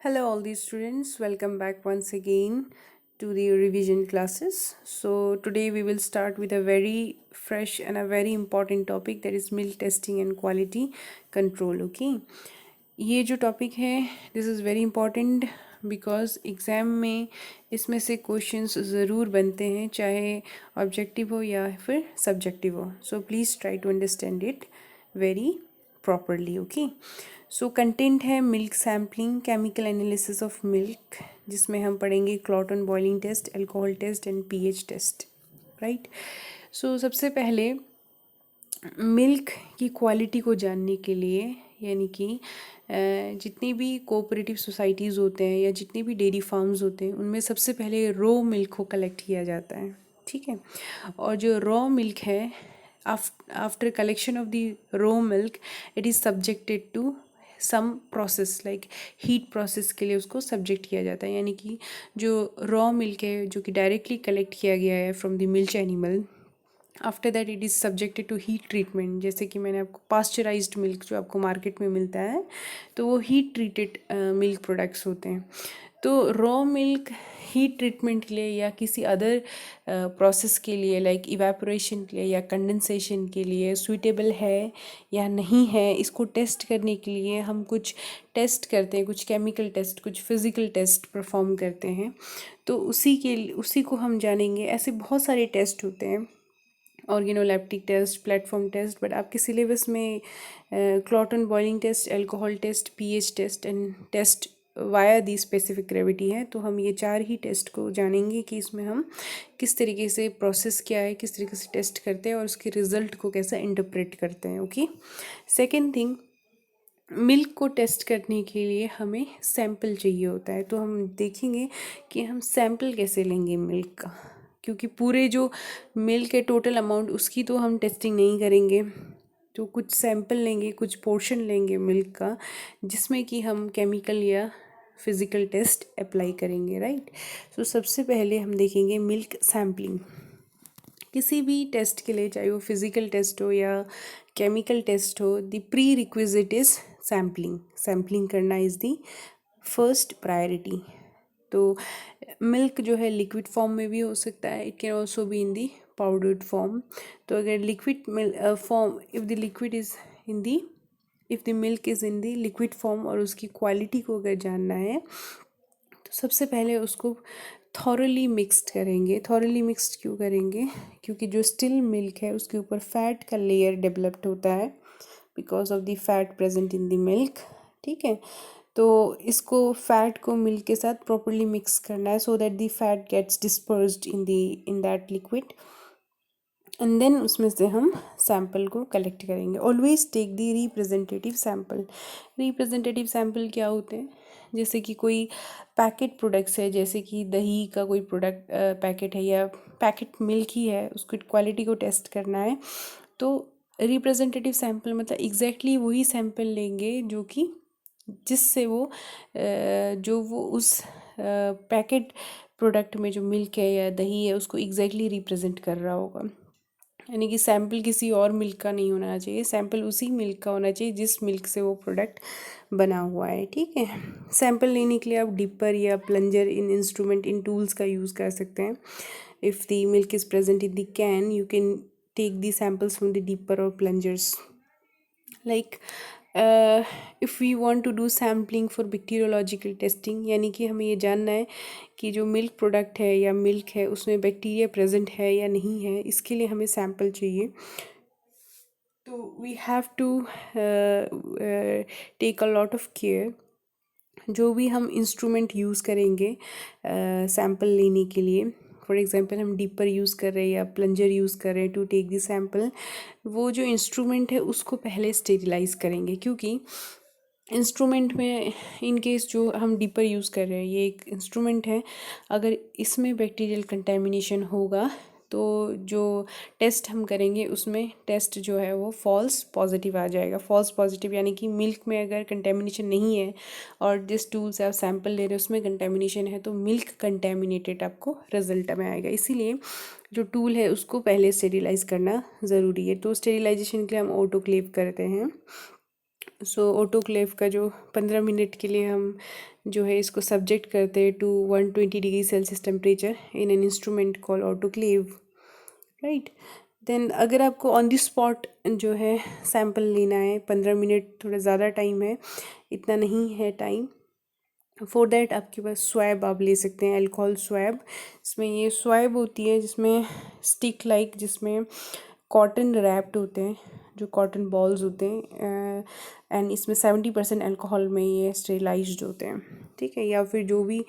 Hello, all these students. Welcome back once again to the revision classes. So, today we will start with a very fresh and a very important topic, that is milk testing and quality control. Okay, ये जो topic है this is very important because exam में इसमें से questions ज़रूर बनते हैं, चाहे ऑब्जेक्टिव हो या फिर सब्जेक्टिव हो. So please try to understand it very properly. Okay, so content है milk sampling, chemical analysis of milk, जिसमें हम पढ़ेंगे clot on boiling test, alcohol test and pH test. Right. So सबसे पहले मिल्क की क्वालिटी को जानने के लिए, यानी कि जितनी भी कोऑपरेटिव सोसाइटीज़ होते हैं या जितने भी डेयरी फार्म्स होते हैं, उनमें सबसे पहले रॉ मिल्क को कलेक्ट किया जाता है. ठीक है. और जो रॉ मिल्क है, after collection of the raw milk, it is subjected to some process, like heat process के लिए उसको सब्जेक्ट किया जाता है. यानी कि जो रॉ मिल्क है, जो कि डायरेक्टली कलेक्ट किया गया है from the milk animal, after that it is subjected to heat treatment. जैसे कि मैंने आपको पास्चराइज्ड मिल्क जो आपको मार्केट में मिलता है, तो वो हीट ट्रीटेड मिल्क प्रोडक्ट्स होते हैं. तो रॉ मिल्क हीट ट्रीटमेंट के लिए या किसी अदर प्रोसेस के लिए, लाइक इवेपोरेशन के लिए या कंडेंसेशन के लिए सूटेबल है या नहीं है, इसको टेस्ट करने के लिए हम कुछ टेस्ट करते हैं, कुछ केमिकल टेस्ट, कुछ फिज़िकल टेस्ट परफॉर्म करते हैं. तो उसी को हम जानेंगे. ऐसे बहुत सारे टेस्ट होते हैं, organoleptic test, platform test, but आपके सिलेबस में clot on boiling test, alcohol test, pH test and test via the specific gravity है. तो हम ये चार ही टेस्ट को जानेंगे कि इसमें हम किस तरीके से प्रोसेस क्या है, किस तरीके से टेस्ट करते हैं और उसके रिजल्ट को कैसे इंटरप्रेट करते हैं. ओके. सेकेंड थिंग, मिल्क को टेस्ट करने के लिए हमें सैंपल चाहिए होता है. तो हम देखेंगे कि हम सैंपल कैसे लेंगे मिल्क का, क्योंकि पूरे जो मिल्क है टोटल अमाउंट, उसकी तो हम टेस्टिंग नहीं करेंगे. तो कुछ सैंपल लेंगे, कुछ पोर्शन लेंगे मिल्क का, जिसमें कि हम केमिकल या फिज़िकल टेस्ट अप्लाई करेंगे. राइट. सो सबसे पहले हम देखेंगे मिल्क सैम्पलिंग. किसी भी टेस्ट के लिए, चाहे वो फिज़िकल टेस्ट हो या केमिकल टेस्ट हो, the pre requisite is sampling. Sampling करना इज़ दी फर्स्ट प्रायोरिटी. तो मिल्क जो है लिक्विड फॉर्म में भी हो सकता है, it can also be in the powdered form. तो अगर liquid form, if the liquid is in the if the milk is in the liquid form और उसकी क्वालिटी को अगर जानना है, तो सबसे पहले उसको थॉरली मिक्स्ड करेंगे. थॉरली मिक्स्ड क्यों करेंगे? क्योंकि जो स्टिल मिल्क है उसके ऊपर फैट का लेयर डेवलप्ड होता है because of the fat present in the milk. ठीक है. तो इसको फैट को मिल्क के साथ प्रॉपरली मिक्स करना है, so that the fat gets dispersed in that liquid, and then उसमें से हम सैम्पल को कलेक्ट करेंगे. Always take the representative sample. Representative sample क्या होते हैं? जैसे कि कोई पैकेट प्रोडक्ट्स है, जैसे कि दही का कोई प्रोडक्ट पैकेट है या पैकेट मिल्क ही है, उसकी क्वालिटी को टेस्ट करना है. तो रिप्रेजेंटेटिव सैम्पल मतलब एग्जैक्टली वही सैम्पल लेंगे जो कि जिससे जो वो उस पैकेट प्रोडक्ट में जो मिल्क है या दही है उसको एग्जैक्टली रिप्रेजेंट कर रहा होगा. यानी कि सैम्पल किसी और मिल्क का नहीं होना चाहिए, सैम्पल उसी मिल्क का होना चाहिए जिस मिल्क से वो प्रोडक्ट बना हुआ है. ठीक है. सैम्पल लेने के लिए आप डिपर या प्लंजर, इन इंस्ट्रूमेंट, इन टूल्स का यूज़ कर सकते हैं. If the milk is present in the can, you can take the samples from the dipper और plungers. Like if we want to do sampling for bacteriological testing, यानी कि हमें ये जानना है कि जो मिल्क प्रोडक्ट है या मिल्क है उसमें बैक्टीरिया प्रेजेंट है या नहीं है, इसके लिए हमें सैम्पल चाहिए. तो we have to take a lot of care. जो भी हम इंस्ट्रूमेंट यूज़ करेंगे सैम्पल लेने के लिए, फॉर एग्जांपल हम डिपर यूज़ कर रहे हैं या प्लंजर यूज़ कर रहे हैं टू टेक द सैम्पल, वो जो इंस्ट्रूमेंट है उसको पहले स्टेरिलाइज करेंगे. क्योंकि इंस्ट्रूमेंट में, इन केस जो हम डिपर यूज़ कर रहे हैं, ये एक इंस्ट्रूमेंट है, अगर इसमें बैक्टीरियल कंटेमिनेशन होगा तो जो टेस्ट हम करेंगे उसमें टेस्ट जो है वो फॉल्स पॉजिटिव आ जाएगा. फॉल्स पॉजिटिव यानी कि मिल्क में अगर कंटेमिनेशन नहीं है और जिस टूल से आप सैम्पल ले रहे हो उसमें कंटेमिनेशन है, तो मिल्क कंटेमिनेटेड आपको रिजल्ट में आएगा. इसीलिए जो टूल है उसको पहले स्टेरिलाइज करना ज़रूरी है. तो स्टेरिलाइजेशन के लिए हम ऑटोक्लेव करते हैं. सो ऑटोक्लेव का जो 15 मिनट के लिए हम जो है इसको सब्जेक्ट करते हैं to 120 degree Celsius temperature in an instrument call autoclave, right. Then अगर आपको ऑन द स्पॉट जो है सैम्पल लेना है, 15 मिनट थोड़ा ज़्यादा टाइम है, इतना नहीं है टाइम, फॉर दैट आपके पास स्वैब आप ले सकते हैं, अल्कोहल स्वैब। इसमें ये स्वैब होती है जिसमें स्टिक लाइक, जिसमें कॉटन रैप्ड होते हैं, जो कॉटन बॉल्स होते हैं, एंड इसमें 70% अल्कोहल में ये स्टेरिलाइज्ड होते हैं, ठीक है। या फिर जो भी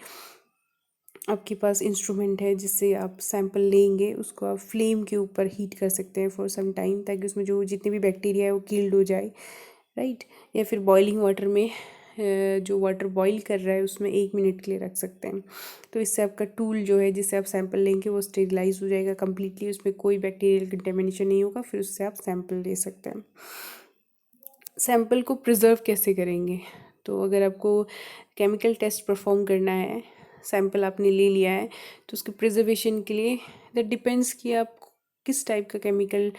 आपके पास इंस्ट्रूमेंट है जिससे आप सैंपल लेंगे उसको आप फ्लेम के ऊपर हीट कर सकते हैं फॉर सम टाइम, ताकि उसमें जो जितने भी बैक्टीरिया है वो किल्ड हो जाए, राइट। या फिर बॉइलिंग वाटर में जो वाटर बॉईल कर रहा है उसमें 1 मिनट के लिए रख सकते हैं। तो इससे आपका टूल जो है जिससे आप सैंपल लेंगे वो स्टेरिलाइज हो जाएगा कम्प्लीटली, उसमें कोई बैक्टीरियल कंटेमिनेशन नहीं होगा, फिर उससे आप सैंपल ले सकते हैं। सैंपल को प्रिजर्व कैसे करेंगे? तो अगर आपको केमिकल टेस्ट परफॉर्म करना है, सैंपल आपने ले लिया है, तो उसके प्रिजर्वेशन के लिए दैट डिपेंड्स कि आप किस टाइप का केमिकल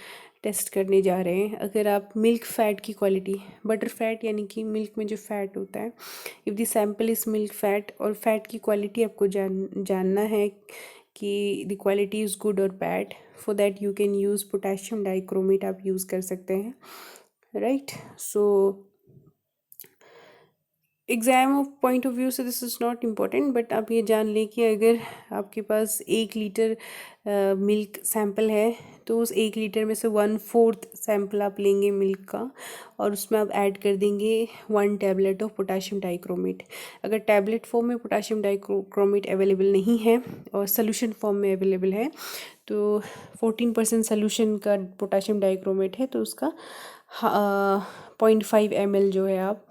टेस्ट करने जा रहे हैं। अगर आप मिल्क फ़ैट की क्वालिटी, बटर फैट यानी कि मिल्क में जो फ़ैट होता है, if the sample is milk fat, और फैट की क्वालिटी आपको जानना है कि द क्वालिटी इज़ गुड और bad, for that you can use potassium dichromate आप यूज़ कर सकते हैं, right. So exam of point of view से this is not important, but आप ये जान लें कि अगर आपके पास 1 लीटर मिल्क सैंपल है, तो उस 1 लीटर में से 1/4 सैंपल आप लेंगे मिल्क का, और उसमें आप ऐड कर देंगे 1 टैबलेट ऑफ पोटेशियम डाइक्रोमेट। अगर टैबलेट फॉर्म में पोटेशियम डाइक्रोमेट अवेलेबल नहीं है और सोल्यूशन फॉर्म में अवेलेबल है, तो 14% सोल्यूशन का पोटेशियम डाइक्रोमेट है, तो उसका 0.5 ml जो है आप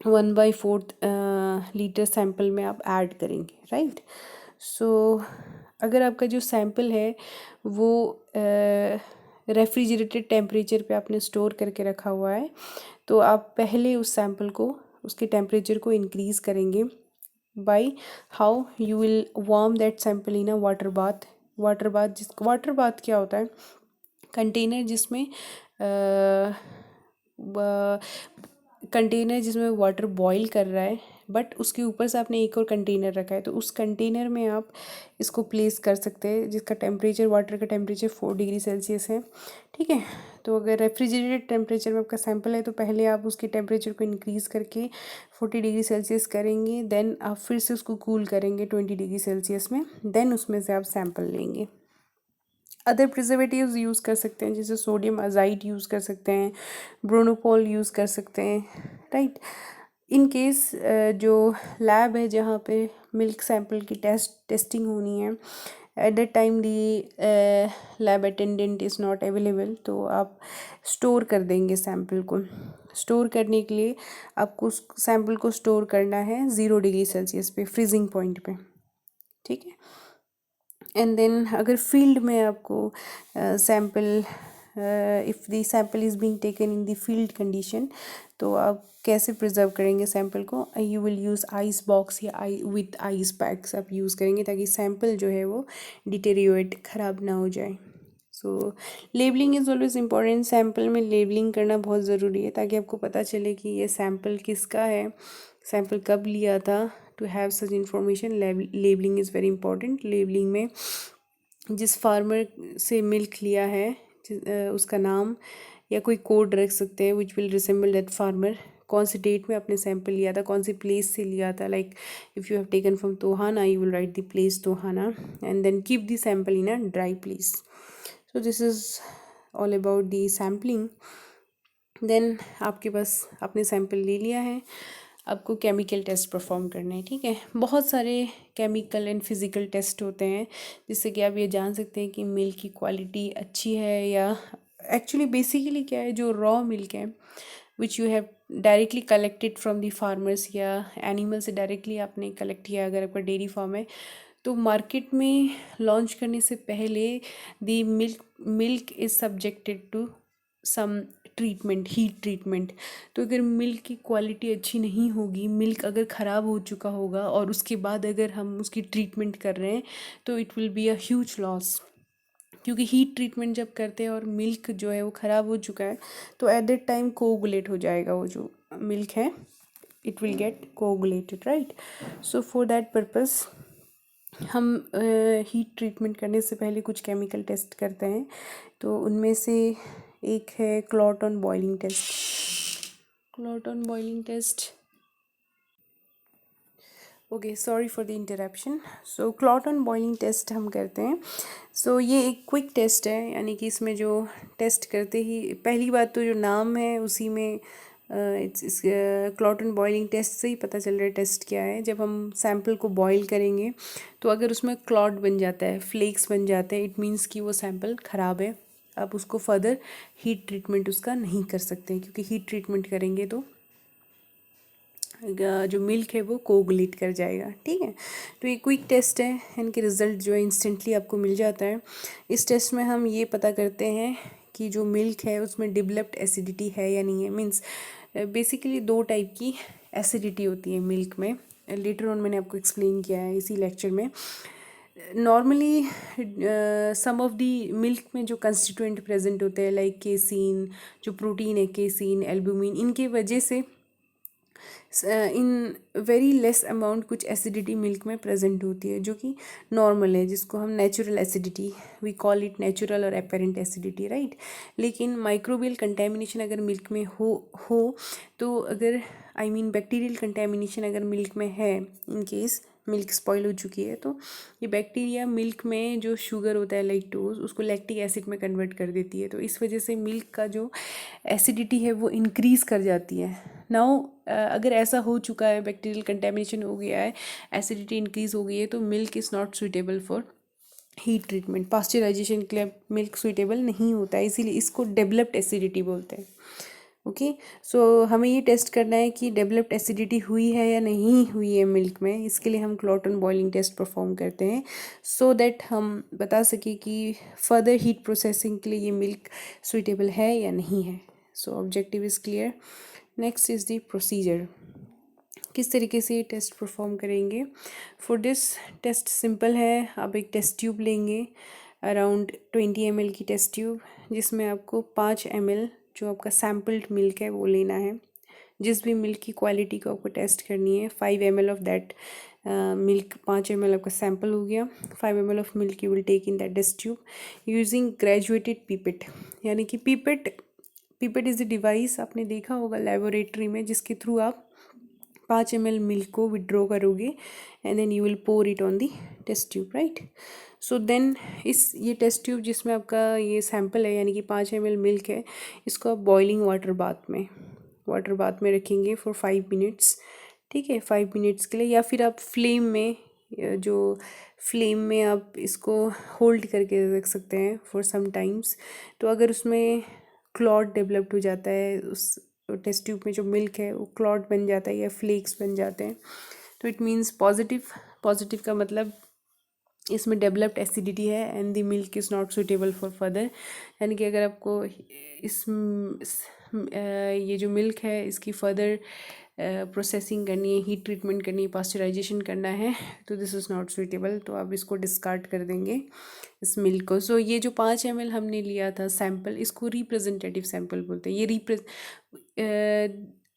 1/4 लीटर सैंपल में आप ऐड करेंगे, राइट। सो अगर आपका जो सैंपल है वो रेफ्रिजरेटेड टेम्परेचर पे आपने स्टोर करके रखा हुआ है, तो आप पहले उस सैंपल को, उसके टेम्परेचर को इंक्रीज़ करेंगे by how you will warm that sample in a water bath. Water bath क्या होता है? कंटेनर जिसमें कंटेनर जिसमें वाटर बॉईल कर रहा है, बट उसके ऊपर से आपने एक और कंटेनर रखा है, तो उस कंटेनर में आप इसको प्लेस कर सकते हैं जिसका टेम्परेचर, वाटर का टेम्परेचर 4 डिग्री सेल्सियस है, ठीक है। तो अगर रेफ्रिजरेटेड टेम्परेचर में आपका सैंपल है, तो पहले आप उसके टेम्परेचर को इंक्रीज़ करके 40 डिग्री सेल्सियस करेंगे, देन आप फिर से उसको कूल करेंगे 20 डिग्री सेल्सियस में, देन उसमें से आप सैंपल लेंगे। अदर प्रिजर्वेटिव्स यूज़ कर सकते हैं, जैसे सोडियम अजाइड यूज़ कर सकते हैं, ब्रोनोपोल यूज़ कर सकते हैं, राइट। इन केस जो लैब है जहाँ पे मिल्क सैंपल की टेस्टिंग होनी है, at that time the lab attendant is not available, तो आप स्टोर कर देंगे सैंपल को। स्टोर करने के लिए आपको उस सैंपल को स्टोर करना है 0 डिग्री सेल्सियस पे, फ्रीजिंग पॉइंट पे, ठीक है। एंड देन अगर फील्ड में आपको sample, if the sample is being taken in the field condition, तो आप कैसे प्रिजर्व करेंगे सैंपल को? You will use ice box या विथ आइस पैक्स आप यूज़ करेंगे, ताकि सैंपल जो है वो डिटेरियोरेट, ख़राब ना हो जाए। So labelling is always important. Sample में लेबलिंग करना बहुत ज़रूरी है, ताकि आपको पता चले कि ये सैंपल किसका है, सैंपल कब लिया था। To have such information, labelling is very important. Labelling में जिस फार्मर से मिल्क लिया है उसका नाम या कोई कोड रख सकते हैं which will resemble that farmer, कौन सी डेट में आपने सैंपल लिया था, कौन सी प्लेस से लिया था। Like if you have taken from Tohana, you will write the place Tohana, and then keep the sample in a dry place. So this is all about the sampling. Then आपके पास आपने सैंपल ले लिया है, आपको केमिकल टेस्ट परफॉर्म करना है, ठीक है। बहुत सारे केमिकल एंड फिज़िकल टेस्ट होते हैं जिससे कि आप ये जान सकते हैं कि मिल्क की क्वालिटी अच्छी है, या एक्चुअली बेसिकली क्या है, जो रॉ मिल्क है which you have directly collected from the farmers, या एनिमल से डायरेक्टली आपने कलेक्ट किया अगर आपका डेयरी फार्म है, तो मार्केट में लॉन्च करने से पहले the milk is subjected to some treatment, heat treatment. तो अगर मिल्क की क्वालिटी अच्छी नहीं होगी, मिल्क अगर ख़राब हो चुका होगा और उसके बाद अगर हम उसकी ट्रीटमेंट कर रहे हैं, तो it will be a huge loss. क्योंकि हीट ट्रीटमेंट जब करते हैं और मिल्क जो है वो ख़राब हो चुका है तो एट दैट टाइम कोगुलेट हो जाएगा वो जो मिल्क है, it will get coagulated, right. So for that purpose हम हीट ट्रीटमेंट करने से पहले कुछ केमिकल टेस्ट करते हैं। तो उनमें से एक है clot on boiling test. Clot on boiling test, okay, sorry for the interruption. So clot on boiling test हम करते हैं। सो ये एक क्विक टेस्ट है, यानी कि इसमें जो टेस्ट करते ही पहली बात तो जो नाम है उसी में इस क्लॉट ऑन बॉइलिंग टेस्ट से ही पता चल रहा है टेस्ट क्या है। जब हम सैम्पल को बॉईल करेंगे तो अगर उसमें क्लॉट बन जाता है, फ्लेक्स बन जाते हैं, इट मीन्स कि वो सैम्पल ख़राब है। आप उसको फर्दर हीट ट्रीटमेंट उसका नहीं कर सकते, क्योंकि हीट ट्रीटमेंट करेंगे तो जो मिल्क है वो कोगुलेट कर जाएगा, ठीक है। तो ये क्विक टेस्ट है, इनके रिज़ल्ट जो है इंस्टेंटली आपको मिल जाता है। इस टेस्ट में हम ये पता करते हैं कि जो मिल्क है उसमें डेवलप्ड एसिडिटी है या नहीं है। मीन्स बेसिकली दो टाइप की एसिडिटी होती है मिल्क में, लेटर ऑन मैंने आपको एक्सप्लेन किया है इसी लेक्चर में। Normally some of the milk में जो कंस्टिट्यूएंट प्रेजेंट होते हैं लाइक केसीन, जो प्रोटीन है केसीन, एल्बुमिन, इनके वजह से इन वेरी लेस अमाउंट कुछ एसिडिटी मिल्क में प्रेजेंट होती है जो कि नॉर्मल है, जिसको हम natural acidity, we call it natural और एपेरेंट एसिडिटी, राइट। लेकिन माइक्रोबियल कंटेमिनेशन अगर मिल्क में हो तो अगर आई मीन बैक्टीरियल कंटेमिनेशन अगर मिल्क में है, इन केस मिल्क स्पॉइल हो चुकी है, तो ये बैक्टीरिया मिल्क में जो शुगर होता है लैक्टोज, उसको लैक्टिक एसिड में कन्वर्ट कर देती है। तो इस वजह से मिल्क का जो एसिडिटी है वो इंक्रीज़ कर जाती है। नाउ अगर ऐसा हो चुका है, बैक्टीरियल कंटेमिनेशन हो गया है, एसिडिटी इंक्रीज़ हो गई है, तो milk is not suitable for heat treatment. Pasteurization के लिए मिल्क सुइटेबल नहीं होता है, इसीलिए इसको डेवलप्ड एसिडिटी बोलते हैं। ओके, सो हमें ये टेस्ट करना है कि डेवलप्ड एसिडिटी हुई है या नहीं हुई है मिल्क में। इसके लिए हम clot on boiling test perform करते हैं सो दैट हम बता सकें कि फर्दर हीट प्रोसेसिंग के लिए ये मिल्क सुइटेबल है या नहीं है। सो objective is clear. Next is the procedure, किस तरीके से ये टेस्ट परफॉर्म करेंगे। फॉर दिस टेस्ट सिंपल है, आप एक टेस्ट ट्यूब लेंगे, अराउंड 20 ml की टेस्ट ट्यूब, जिसमें आपको 5 ml जो आपका सैम्पल्ड मिल्क है वो लेना है। जिस भी मिल्क की क्वालिटी को आपको टेस्ट करनी है, 5 ml of that milk, 5 ml आपका सैम्पल हो गया। 5 ml of milk you will take in that test tube using graduated pipette. यानी कि पीपेट इज़ द डिवाइस आपने देखा होगा लेबोरेटरी में, जिसके थ्रू आप 5 ml मिल्क को विड्रॉ करोगे and then you will pour it on the test tube, right. So then ये टेस्ट ट्यूब जिसमें आपका ये सैम्पल है, यानी कि 5 ml मिल्क है, इसको आप बॉइलिंग वाटर बाथ में रखेंगे फॉर 5 मिनट्स, ठीक है, 5 मिनट्स के लिए। या फिर आप फ्लेम में, जो फ्लेम में आप इसको होल्ड करके रख सकते हैं फॉर सम टाइम्स। तो अगर उसमें क्लॉट डेवलप्ड हो जाता है, उस टेस्ट ट्यूब में जो मिल्क है वो क्लॉट बन जाता है या फ्लेक्स बन जाते हैं, तो इट मीन्स पॉजिटिव का मतलब इसमें डेवलप्ड एसिडिटी है and the milk is not suitable for further. यानी कि अगर आपको ये जो मिल्क है इसकी फर्दर प्रोसेसिंग करनी है, हीट ट्रीटमेंट करनी है, पास्चराइजेशन करना है, तो दिस इज़ नॉट सुइटेबल, तो आप इसको डिस्कार्ड कर देंगे इस मिल्क को। सो ये जो 5 ml हमने लिया था सैम्पल, इसको रिप्रेजेंटेटिव सैम्पल बोलते हैं।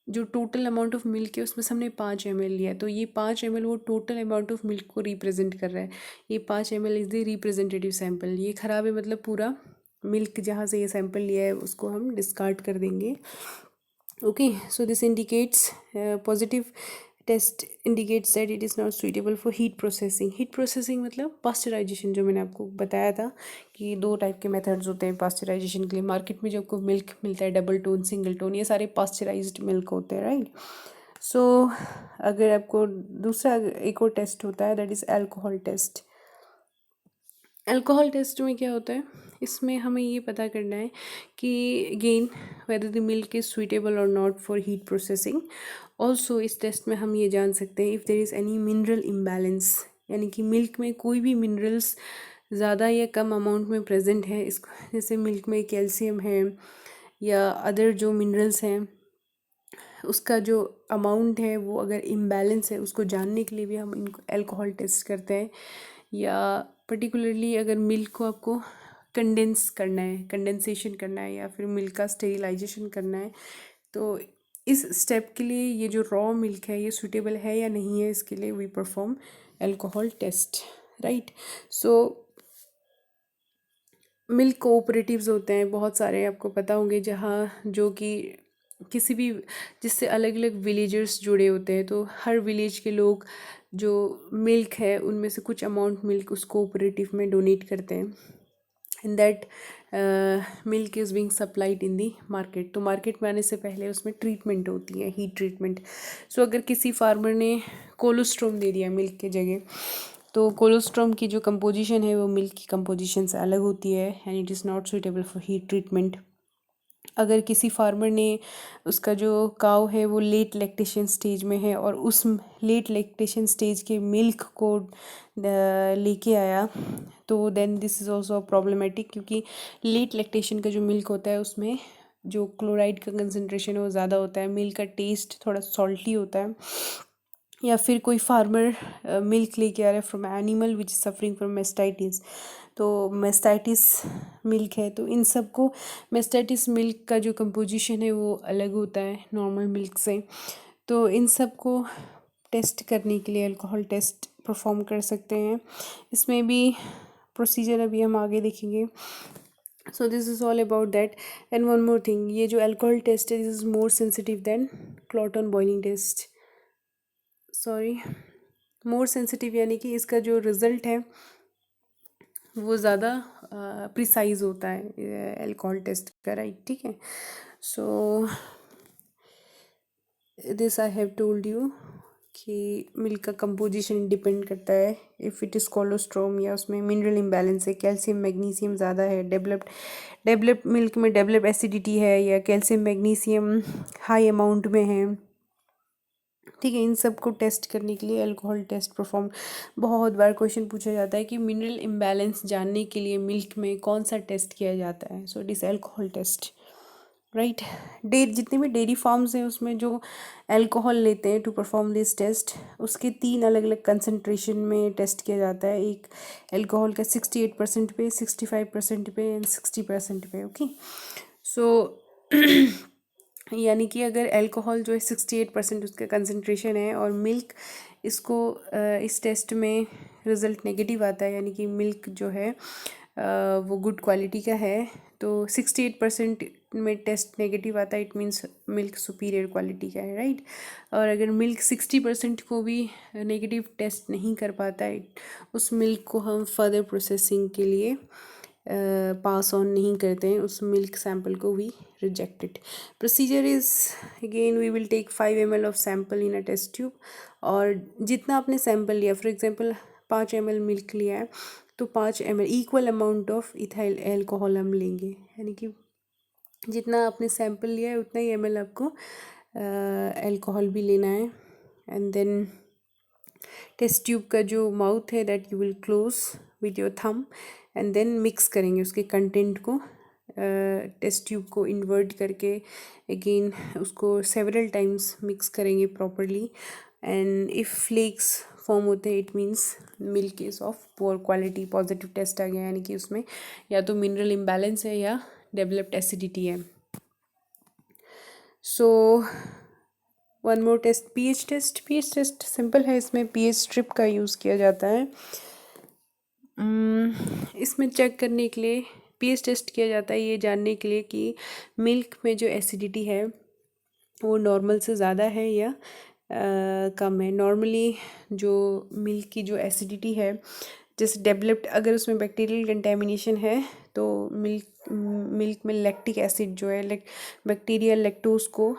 जो टोटल अमाउंट ऑफ मिल्क है उसमें से हमने 5 ml लिया, तो ये 5 ml वो टोटल अमाउंट ऑफ मिल्क को रिप्रेजेंट कर रहा है। ये 5 ml is the representative sample. ये ख़राब है मतलब पूरा मिल्क जहाँ से ये सैम्पल लिया है उसको हम डिस्कार्ड कर देंगे। Okay, so this indicates positive test indicates that it is not suitable for heat processing मतलब पास्चराइजेशन, जो मैंने आपको बताया था कि 2 टाइप के मेथड्स होते हैं पास्चराइजेशन के लिए। मार्केट में जो आपको मिल्क मिलता है डबल टोन, सिंगल टोन, ये सारे पास्चराइज्ड मिल्क होते हैं, राइट। सो अगर आपको दूसरा एक और टेस्ट होता है that is alcohol test. Alcohol test में क्या होता है, इसमें हमें ये पता करना है कि again whether the milk is suitable और not for heat processing. Also इस टेस्ट में हम ये जान सकते हैं if there is any mineral imbalance, यानी कि मिल्क में कोई भी मिनरल्स ज़्यादा या कम अमाउंट में प्रेजेंट है, इसको जैसे मिल्क में कैल्शियम है या अदर जो मिनरल्स हैं, उसका जो अमाउंट है वो अगर इम्बैलेंस है, उसको जानने के लिए भी हम इनको अल्कोहल टेस्ट करते हैं। या पर्टिकुलरली अगर मिल्क को आपको कंडेंस करना है, कंडेंसेशन करना है, या फिर मिल्क का स्टेरिलाइजेशन करना है, तो इस स्टेप के लिए ये जो रॉ मिल्क है ये सूटेबल है या नहीं है, इसके लिए we perform alcohol test, right. So milk cooperatives होते हैं बहुत सारे, आपको पता होंगे, जहाँ जो कि किसी भी, जिससे अलग अलग विलेजर्स जुड़े होते हैं, तो हर विलेज के लोग जो मिल्क है उनमें से कुछ अमाउंट मिल्क उस कोऑपरेटिव में डोनेट करते हैं, and that milk is being supplied in the market. तो मार्केट में आने से पहले उसमें ट्रीटमेंट होती है, हीट ट्रीटमेंट। सो अगर किसी फार्मर ने कोलोस्ट्रोम दे दिया मिल्क के जगह, तो कोलोस्ट्रोम की जो कंपोजिशन है वो मिल्क की कंपोजिशन से अलग होती है, and it is not suitable for heat treatment. अगर किसी फार्मर ने, उसका जो काव है वो लेट लैक्टेशन स्टेज में है, और उस लेट लैक्टेशन स्टेज के मिल्क को लेके आया, तो then this is also problematic, क्योंकि लेट लैक्टेशन का जो मिल्क होता है उसमें जो क्लोराइड का कंसनट्रेशन है वो ज़्यादा होता है, मिल्क का टेस्ट थोड़ा सॉल्टी होता है। या फिर कोई फार्मर मिल्क लेके आ रहा है from animal which is suffering from mastitis, तो मेस्टाइटिस मिल्क है, तो इन सब को, मेस्टाइटिस मिल्क का जो कंपोजिशन है वो अलग होता है नॉर्मल मिल्क से, तो इन सब को टेस्ट करने के लिए अल्कोहल टेस्ट परफॉर्म कर सकते हैं। इसमें भी प्रोसीजर अभी हम आगे देखेंगे। So this is all about that. And one more thing, ये जो अल्कोहल टेस्ट है this is more sensitive than clot on boiling test, sorry, more sensitive, यानी कि इसका जो रिज़ल्ट है वो ज़्यादा प्रिसाइज होता है अल्कोहल टेस्ट का, राइट, ठीक है। So this I have told you कि मिल्क का कंपोजिशन डिपेंड करता है, इफ़ इट इज़ कोलोस्ट्रोम, या उसमें मिनरल इम्बैलेंस है, कैल्शियम मैग्नीशियम ज़्यादा है, डेवलप्ड मिल्क में डेवलप एसिडिटी है, या कैल्शियम मैग्नीशियम हाई अमाउंट में है, ठीक है। इन सब को टेस्ट करने के लिए अल्कोहल टेस्ट परफॉर्म, बहुत बार क्वेश्चन पूछा जाता है कि मिनरल इम्बैलेंस जानने के लिए मिल्क में कौन सा टेस्ट किया जाता है, so it is alcohol test, right. जितने भी डेयरी फार्म्स हैं उसमें जो अल्कोहल लेते हैं टू परफॉर्म दिस टेस्ट, उसके 3 अलग अलग कंसनट्रेशन में टेस्ट किया जाता है। एक अल्कोहल का 68% पे, 65% पे एंड 60% पे, ओके। सो यानी कि अगर अल्कोहल जो है 68% उसका कंसनट्रेशन है, और मिल्क इसको इस टेस्ट में रिज़ल्ट नेगेटिव आता है, यानी कि मिल्क जो है वो गुड क्वालिटी का है, तो 68% में टेस्ट नेगेटिव आता है, it means milk superior quality का है, राइट। और अगर मिल्क 60% को भी नेगेटिव टेस्ट नहीं कर पाता है, उस मिल्क को हम फर्दर प्रोसेसिंग के लिए पास ऑन नहीं करते हैं, उस मिल्क सैंपल को we rejected. Procedure is, again we will take 5 ml of sample in a test tube, और जितना आपने सैंपल लिया, फॉर एग्जांपल 5 ml मिल्क लिया है, तो 5 ml equal amount of ethyl alcohol हम लेंगे, यानी कि जितना आपने सैंपल लिया है उतना ही ml आपको अल्कोहल भी लेना है। एंड देन टेस्ट ट्यूब का जो माउथ है that you will close with your thumb, and then mix करेंगे उसके कंटेंट को, टेस्ट ट्यूब को इन्वर्ट करके अगेन उसको सेवरल टाइम्स मिक्स करेंगे properly, and if flakes form होते हैं it means milk is of poor quality, positive test आ गया, यानी कि उसमें या तो मिनरल इम्बैलेंस है या डेवलप्ड एसिडिटी है। So one more test, pH test. PH test simple है, इसमें पीएच स्ट्रिप का यूज़ किया जाता है। इसमें चेक करने के लिए पीएच टेस्ट किया जाता है, ये जानने के लिए कि मिल्क में जो एसिडिटी है वो नॉर्मल से ज़्यादा है या कम है। नॉर्मली जो मिल्क की जो एसिडिटी है, जैसे डेवलप्ड, अगर उसमें बैक्टीरियल कंटेमिनेशन है तो मिल्क में लैक्टिक एसिड जो है, बैक्टीरिया लैक्टोज को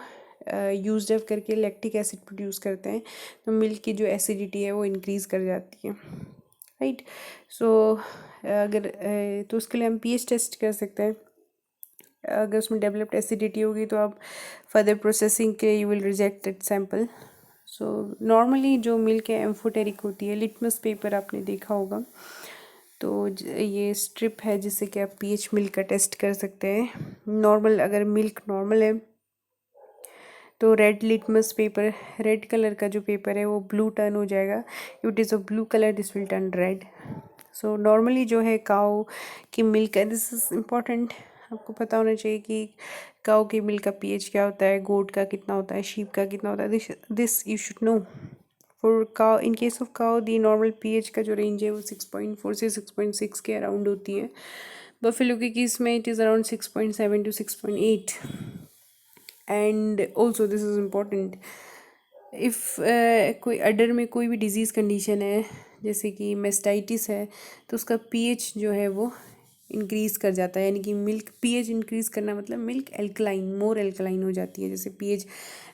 यूज अप करके लैक्टिक एसिड प्रोड्यूस करते हैं, तो मिल्क की जो एसिडिटी है वो इंक्रीज़ कर जाती है, राइट। सो अगर तो उसके लिए हम पीएच टेस्ट कर सकते हैं। अगर उसमें डेवलप्ड एसिडिटी होगी तो आप फर्दर प्रोसेसिंग के you will reject that sample. So normally जो मिल्क है एम्फोटेरिक होती है, लिटमस पेपर आपने देखा होगा, तो ये स्ट्रिप है जिससे कि आप पीएच मिल्क का टेस्ट कर सकते हैं। नॉर्मल, अगर मिल्क नॉर्मल है तो red litmus paper, red colour का जो पेपर है वो ब्लू टर्न हो जाएगा, it is of blue colour this will turn red. So normally जो है काऊ की मिल्क है, दिस इज़ इम्पॉर्टेंट, आपको पता होना चाहिए कि काऊ की मिल्क का पीएच क्या होता है, गोट का कितना होता है, शीप का कितना होता है, this you should know. For cow, in case of cow the normal pH का जो रेंज है वो 6.4 से 6.6 के अराउंड होती है। बफेलो की केस में it is around 6.7 to 6.8। And also this is important, if कोई अडर में कोई भी डिजीज़ कंडीशन है जैसे कि मेस्टाइटिस है तो उसका पीएच जो है वो इंक्रीज़ कर जाता है, यानी कि मिल्क पीएच इंक्रीज़ करना मतलब मिल्क एल्कलाइन, मोर एल्कलाइन हो जाती है। जैसे पीएच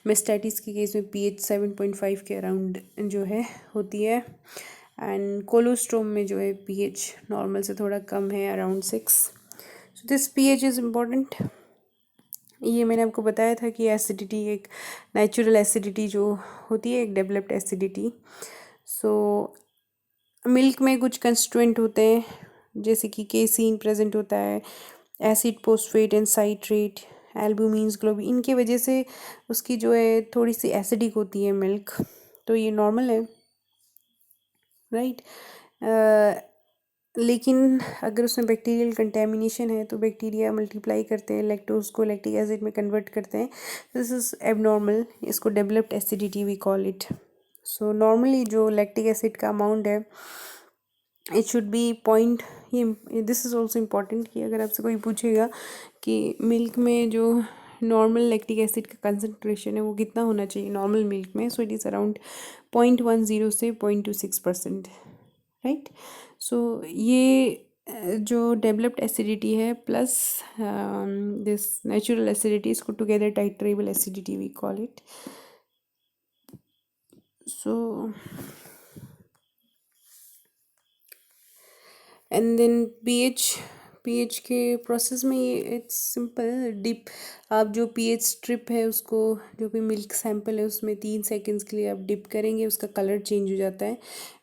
मेस्टाइटिस के केस में पीएच 7.5 के अराउंड जो है होती है, एंड कोलोस्ट्रोम में जो है पीएच नॉर्मल से थोड़ा कम है, around 6। So this pH is important. ये मैंने आपको बताया था कि एसिडिटी एक नेचुरल एसिडिटी जो होती है, एक डेवलप्ड एसिडिटी। सो मिल्क में कुछ कंस्टिट्यूएंट होते हैं जैसे कि केसीन प्रेजेंट होता है, acid phosphate and citrate, albumins, globin, इनके वजह से उसकी जो है थोड़ी सी एसिडिक होती है मिल्क, तो ये नॉर्मल है, राइट। लेकिन अगर उसमें बैक्टीरियल कंटेमिनेशन है तो बैक्टीरिया मल्टीप्लाई करते हैं, लैक्टोज को लैक्टिक एसिड में कन्वर्ट करते हैं, दिस इज़ एबनॉर्मल, इसको developed acidity we call it. So normally जो लैक्टिक एसिड का अमाउंट है इट शुड बी पॉइंट, ये दिस इज़ ऑल्सो इम्पॉर्टेंट कि अगर आपसे कोई पूछेगा कि मिल्क में जो नॉर्मल लैक्टिक एसिड का कंसनट्रेशन है वो कितना होना चाहिए नॉर्मल मिल्क में, सो इट इज़ अराउंड 0.10 से 0.26%, राइट। सो ये जो डेवलप्ड एसिडिटी है प्लस दिस नेचुरल एसिडिटी, इसको together titratable acidity we call it. So and then pH के प्रोसेस में ये इट्स सिंपल, डिप, आप जो पीएच स्ट्रिप है उसको, जो भी मिल्क सैंपल है उसमें 3 सेकेंड्स के लिए आप डिप करेंगे, उसका कलर चेंज हो जाता है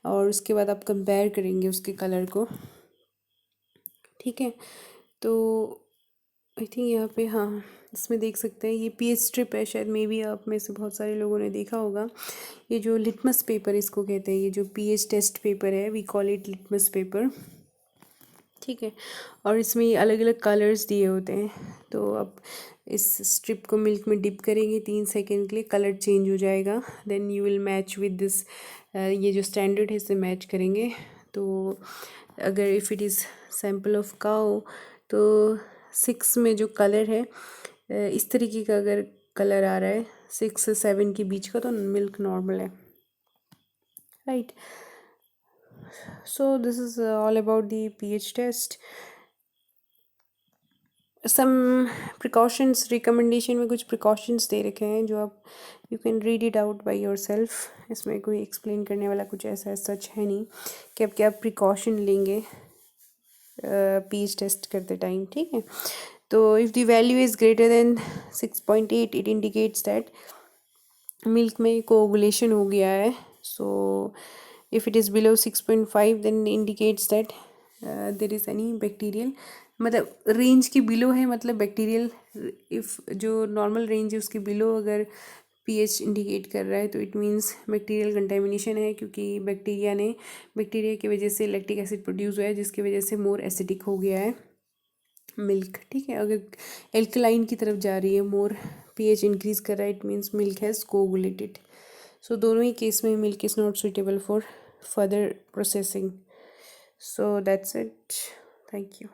और उसके बाद आप कंपेयर करेंगे उसके कलर को, ठीक है। तो आई थिंक यहाँ पे, हाँ, इसमें देख सकते हैं ये पीएच स्ट्रिप है, शायद मे बी आप में से बहुत सारे लोगों ने देखा होगा। ये जो लिटमस पेपर इसको कहते हैं, ये जो पीएच टेस्ट पेपर है we call it litmus paper, ठीक है। और इसमें ये अलग अलग कलर्स दिए होते हैं, तो अब इस स्ट्रिप को मिल्क में डिप करेंगे 3 सेकेंड के लिए, कलर चेंज हो जाएगा, then you will match with this, ये जो स्टैंडर्ड है इससे मैच करेंगे। तो अगर if it is sample of cow तो 6 में जो कलर है इस तरीके का अगर कलर आ रहा है 6 से 7 के बीच का तो मिल्क नॉर्मल है, right. So this is all about the pH test. Some precautions, recommendation में कुछ प्रिकॉशंस दे रखे हैं जो आप you can read it out by yourself, इसमें कोई एक्सप्लेन करने वाला कुछ ऐसा सच है नहीं कि आप क्या प्रिकॉशन लेंगे पीएच टेस्ट करते टाइम, ठीक है। तो if the value is greater than 6.8 it indicates that milk में कोगुलेशन हो गया है। So if it is below 6.5 then indicates that there is any bacterial, मतलब रेंज की बिलो है मतलब बैक्टीरियल, इफ़ जो नॉर्मल रेंज है उसके बिलो अगर पीएच इंडिकेट कर रहा है तो इट मीन्स बैक्टीरियल कंटेमिनेशन है, क्योंकि बैक्टीरिया की वजह से लैक्टिक एसिड प्रोड्यूस हुआ है जिसकी वजह से मोर एसिडिक हो गया है मिल्क, ठीक है। अगर एल्कलाइन की तरफ जा रही है, मोर पीएच इंक्रीज कर रहा है, it means milk has coagulated. So दोनों ही केस में milk is not suitable for further processing. So that's it, thank you.